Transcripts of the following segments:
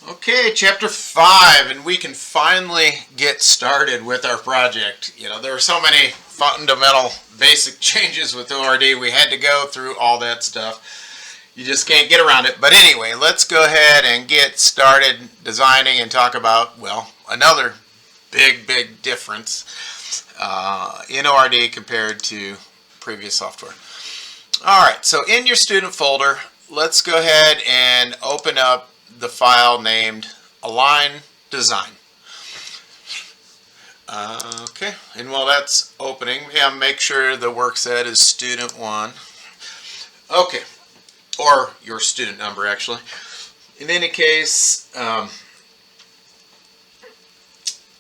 Okay, chapter 5, and we can finally get started with our project. You know, there are so many fundamental basic changes with ORD. We had to go through all that stuff. You just can't get around it. But anyway, let's go ahead and get started designing and talk about, well, another big difference in ORD compared to previous software. All right, so in your student folder, let's go ahead and open up the file named align design. Okay, and while that's opening, make sure the work set is student 1. Okay, or your student number actually. In any case,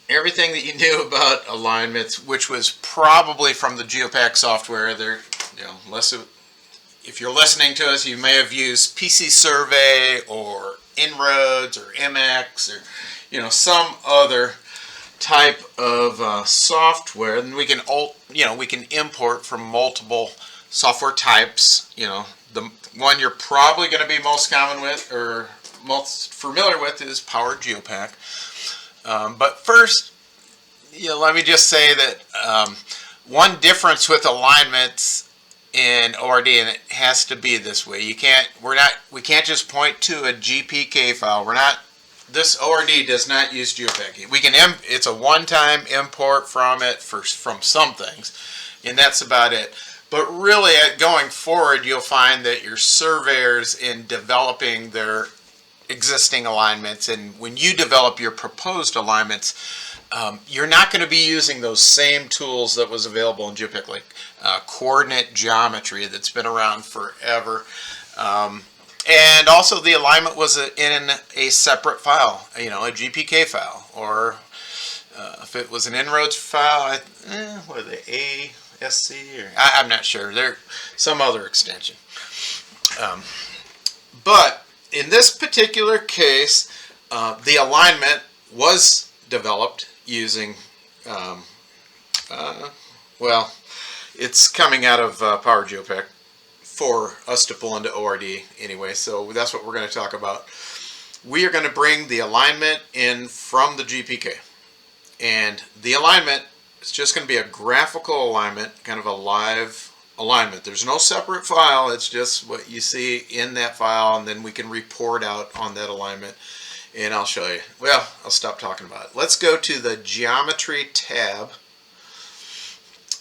everything that you knew about alignments, which was probably from the GeoPack software, there, unless if you're listening to us, you may have used PC Survey or Inroads or MX or some other type of software, and we can import from multiple software types. The one you're probably going to be most common with or most familiar with is Power GeoPack. But first, let me just say that one difference with alignments in ORD, and it has to be this way. We can't just point to a GPK file. This ORD does not use GeoPack. It's a one-time import from it from some things, and that's about it. But really, going forward, you'll find that your surveyors, in developing their existing alignments, and when you develop your proposed alignments, you're not going to be using those same tools that was available in GeoPack, like coordinate geometry that's been around forever. And also the alignment was in a separate file, a GPK file, or if it was an inroads file, what are they, ASC, or I'm not sure. They're some other extension. But in this particular case, the alignment was developed using, well, it's coming out of Power GeoPack for us to pull into ORD anyway, so that's what we're going to talk about. We are going to bring the alignment in from the GPK, and the alignment is just going to be a graphical alignment, kind of a live alignment. There's no separate file, it's just what you see in that file, and then we can report out on that alignment. And I'll show you. Well, I'll stop talking about it. Let's go to the Geometry tab.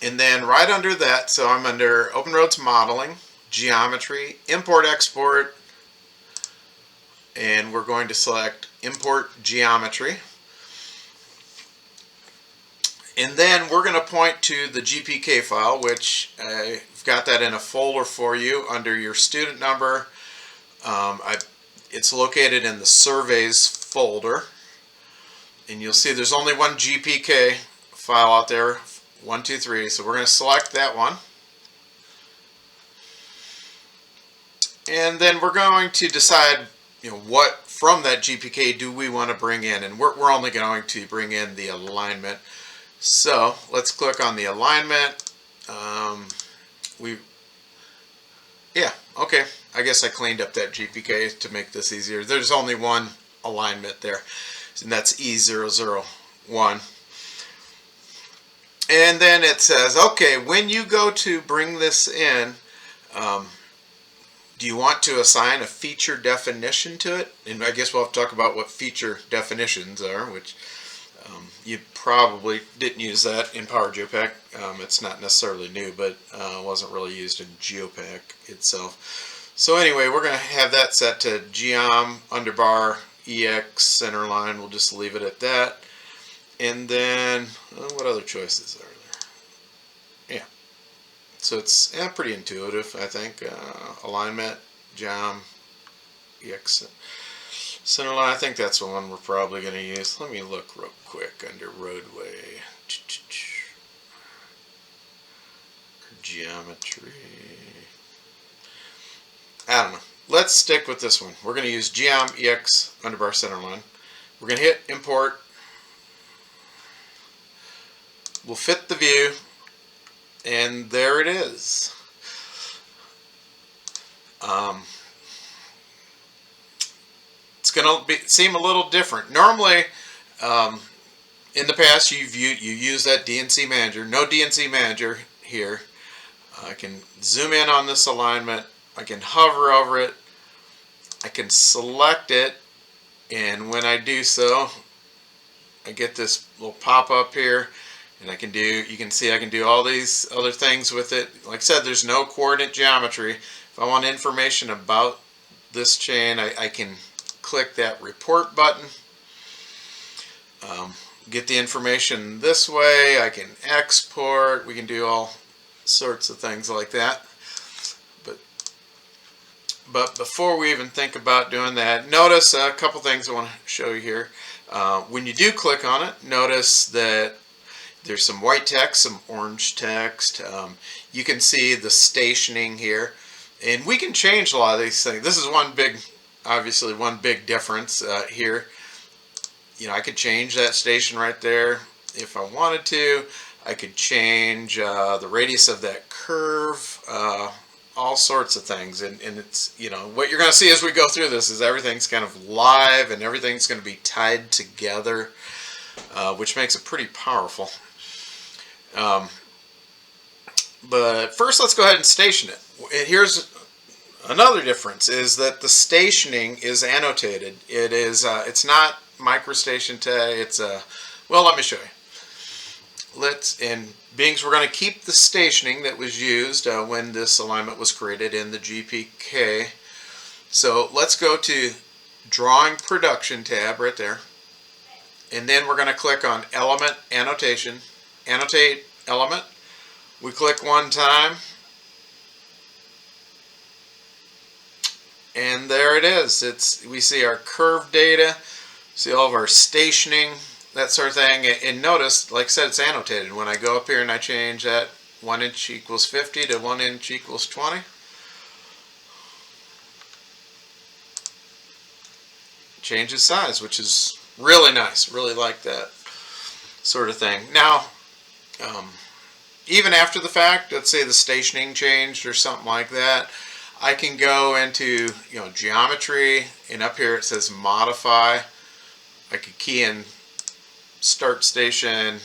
And then right under that, so I'm under OpenRoads Modeling, Geometry, Import Export, and we're going to select Import Geometry. And then we're going to point to the GPK file, which I've got that in a folder for you under your student number. It's located in the surveys folder, and you'll see there's only one GPK file out there, 1, 2, 3. So we're going to select that one, and then we're going to decide, what from that GPK do we want to bring in, and we're only going to bring in the alignment. So let's click on the alignment. Okay, I guess I cleaned up that GPK to make this easier. There's only one alignment there, and that's E001. And then it says, okay, when you go to bring this in, do you want to assign a feature definition to it? And I guess we'll have to talk about what feature definitions are, which you probably didn't use that in Power GeoPack. It's not necessarily new, but wasn't really used in GeoPack itself. So anyway, we're going to have that set to geom underbar EX centerline. We'll just leave it at that. And then, what other choices are there? Yeah. So it's pretty intuitive, I think. Alignment, geom, EX centerline. I think that's the one we're probably going to use. Let me look real quick under roadway. Geometry. I don't know. Let's stick with this one. We're going to use geom EX underbar centerline. We're going to hit import. We'll fit the view, and there it is. it's going to seem a little different. Normally, in the past, you use that DNC manager. No DNC manager here. I can zoom in on this alignment. I can hover over it. I can select it, and when I do so, I get this little pop-up here, and you can see I can do all these other things with it. Like I said, there's no coordinate geometry. If I want information about this chain, I can click that report button. Get the information this way. I can export. We can do all sorts of things like that. But before we even think about doing that, notice a couple things I want to show you here. When you do click on it, notice that there's some white text, some orange text. You can see the stationing here, and we can change a lot of these things. This is obviously one big difference here. I could change that station right there if I wanted to. I could change the radius of that curve, all sorts of things. And it's, what you're going to see as we go through this is everything's kind of live and everything's going to be tied together, which makes it pretty powerful. But first, let's go ahead and station it. And here's another difference, is that the stationing is annotated. It's not microstation tag. Well, let me show you. Being we're going to keep the stationing that was used when this alignment was created in the GPK. So let's go to Drawing Production tab right there, and then we're going to click on Element Annotation, Annotate Element. We click one time, and there it is. We see our curve data, see all of our stationing, that sort of thing. And notice, like I said, it's annotated. When I go up here and I change that 1 inch equals 50 to 1 inch equals 20, changes size, which is really nice. Really like that sort of thing. Now, even after the fact, let's say the stationing changed or something like that, I can go into geometry, and up here it says modify. I could key in start station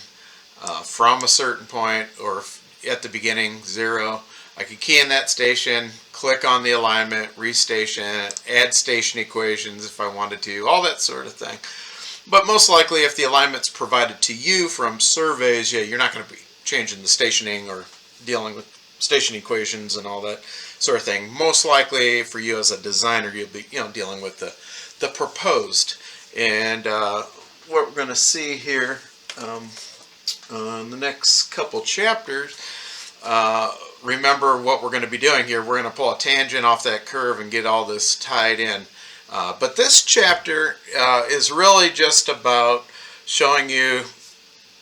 from a certain point, or at the beginning 0. I could key in that station, click on the alignment, restation, add station equations if I wanted to, all that sort of thing. But most likely, if the alignment's provided to you from surveys, you're not going to be changing the stationing or dealing with station equations and all that sort of thing. Most likely for you as a designer, you'll be dealing with the proposed. And what we're going to see here on the next couple chapters, remember what we're going to be doing here. We're going to pull a tangent off that curve and get all this tied in. But this chapter is really just about showing you,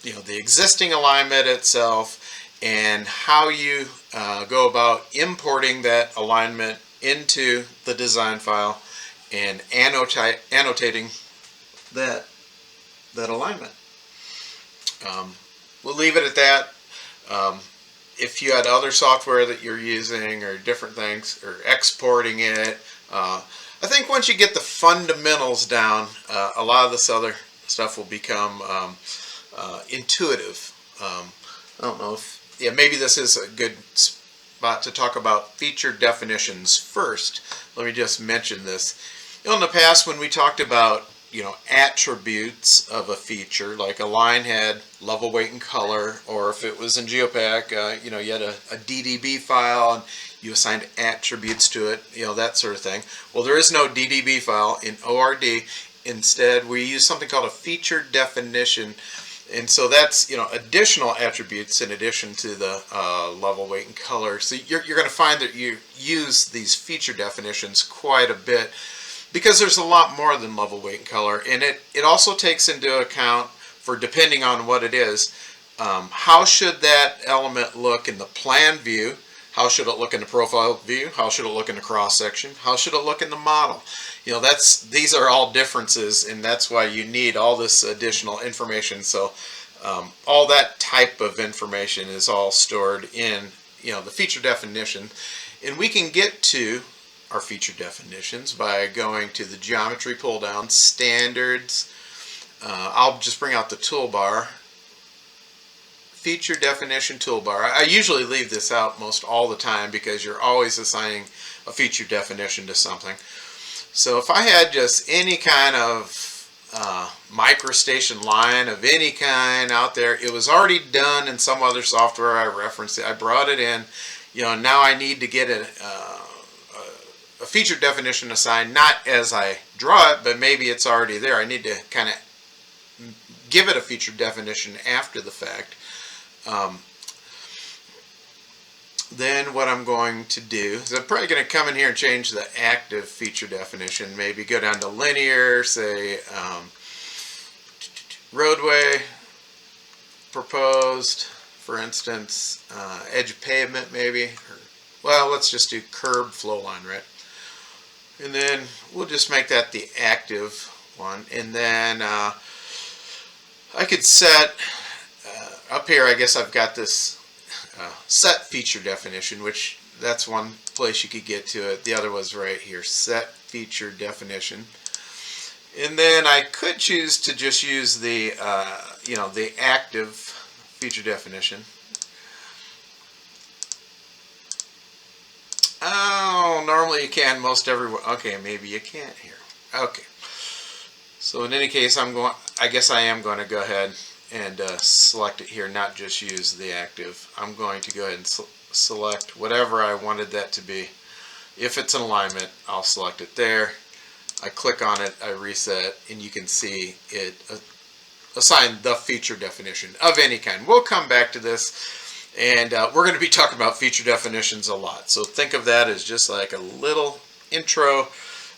the existing alignment itself and how you go about importing that alignment into the design file and annotating that alignment. We'll leave it at that. If you had other software that you're using or different things, or exporting it, I think once you get the fundamentals down, a lot of this other stuff will become intuitive. I don't know if, maybe this is a good spot to talk about feature definitions first. Let me just mention this. In the past, when we talked about attributes of a feature, like a line had level, weight, and color, or if it was in GeoPack, you had a DDB file and you assigned attributes to it, that sort of thing. Well, there is no DDB file in ORD. Instead, we use something called a feature definition, and so that's additional attributes in addition to the level, weight, and color. So you're going to find that you use these feature definitions quite a bit, because there's a lot more than level, weight, and color, and it also takes into account, for depending on what it is, how should that element look in the plan view, how should it look in the profile view, how should it look in the cross section, how should it look in the model. These are all differences, and that's why you need all this additional information. So all that type of information is all stored in the feature definition, and we can get to our feature definitions by going to the geometry pull down, standards. I'll just bring out the toolbar, feature definition toolbar. I usually leave this out most all the time because you're always assigning a feature definition to something. So if I had just any kind of microstation line of any kind out there, it was already done in some other software. I referenced it, I brought it in. Now I need to get a feature definition assigned, not as I draw it, but maybe it's already there. I need to kind of give it a feature definition after the fact. Then what I'm going to do is I'm probably going to come in here and change the active feature definition. Maybe go down to linear, say roadway, proposed, for instance, edge of pavement maybe. Well, let's just do curb flow line, right? And then we'll just make that the active one. And then I could set, up here I guess I've got this set feature definition, which that's one place you could get to it. The other was right here, set feature definition. And then I could choose to just use the the active feature definition. Oh, normally you can, most everywhere. Okay, maybe you can't here. Okay. So in any case, I guess I am going to go ahead and select it here, not just use the active. I'm going to go ahead and select whatever I wanted that to be. If it's an alignment, I'll select it there. I click on it, I reset, and you can see it assigned the feature definition of any kind. We'll come back to this, and we're going to be talking about feature definitions a lot. So think of that as just like a little intro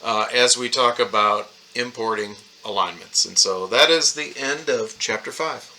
as we talk about importing alignments. And so that is the end of Chapter 5.